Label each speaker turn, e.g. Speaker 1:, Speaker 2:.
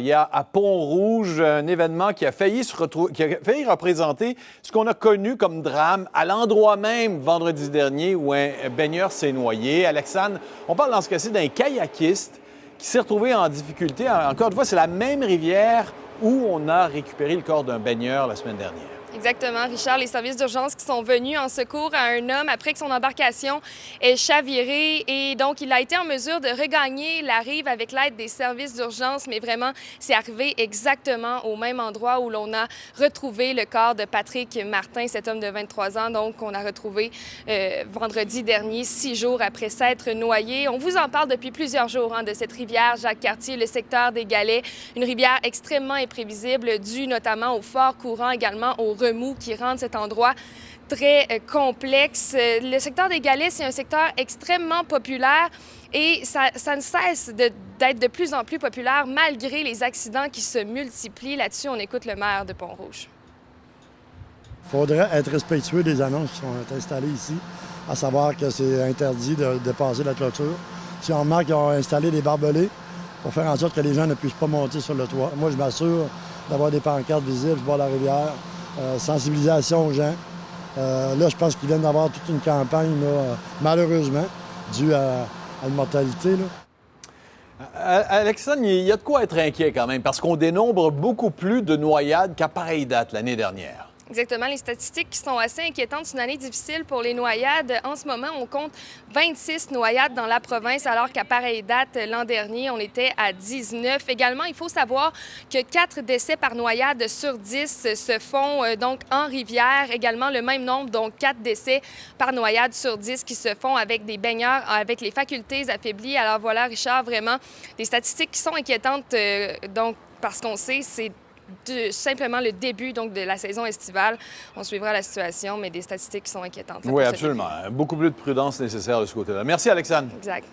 Speaker 1: Il y a à Pont-Rouge un événement qui a failli représenter ce qu'on a connu comme drame à l'endroit même vendredi dernier où un baigneur s'est noyé. Alexandre, on parle dans ce cas-ci d'un kayakiste qui s'est retrouvé en difficulté. Encore une fois, c'est la même rivière où on a récupéré le corps d'un baigneur la semaine dernière.
Speaker 2: Exactement, Richard. Les services d'urgence qui sont venus en secours à un homme après que son embarcation ait chaviré. Et donc, il a été en mesure de regagner la rive avec l'aide des services d'urgence. Mais vraiment, c'est arrivé exactement au même endroit où l'on a retrouvé le corps de Patrick Martin, cet homme de 23 ans. Donc, on a retrouvé vendredi dernier, 6 jours après s'être noyé. On vous en parle depuis plusieurs jours de cette rivière Jacques-Cartier, le secteur des Galets. Une rivière extrêmement imprévisible, due notamment au fort courant, également au remous qui rendent cet endroit très complexe. Le secteur des Galets, c'est un secteur extrêmement populaire et ça ne cesse d'être de plus en plus populaire malgré les accidents qui se multiplient. Là-dessus, on écoute le maire de Pont-Rouge.
Speaker 3: Il faudrait être respectueux des annonces qui sont installées ici, à savoir que c'est interdit de dépasser la clôture. Si on remarque qu'ils ont installé des barbelés pour faire en sorte que les gens ne puissent pas monter sur le toit. Moi, je m'assure d'avoir des pancartes visibles sur le bord de la rivière. Sensibilisation aux gens. Là, je pense qu'ils viennent d'avoir toute une campagne, là, malheureusement, due à la mortalité.
Speaker 1: Alexandre, il y a de quoi être inquiet quand même, parce qu'on dénombre beaucoup plus de noyades qu'à pareille date l'année dernière.
Speaker 2: Exactement, les statistiques qui sont assez inquiétantes. C'est une année difficile pour les noyades. En ce moment, on compte 26 noyades dans la province, alors qu'à pareille date l'an dernier, on était à 19. Également, il faut savoir que 4 décès par noyade sur 10 se font donc en rivière. Également, le même nombre, donc 4 décès par noyade sur 10 qui se font avec des baigneurs avec les facultés affaiblies. Alors voilà, Richard, vraiment des statistiques qui sont inquiétantes, donc parce qu'on sait, c'est simplement le début donc, de la saison estivale. On suivra la situation, mais des statistiques qui sont inquiétantes.
Speaker 1: Oui, absolument. Beaucoup plus de prudence nécessaire de ce côté-là. Merci, Alexandre.
Speaker 2: Exact.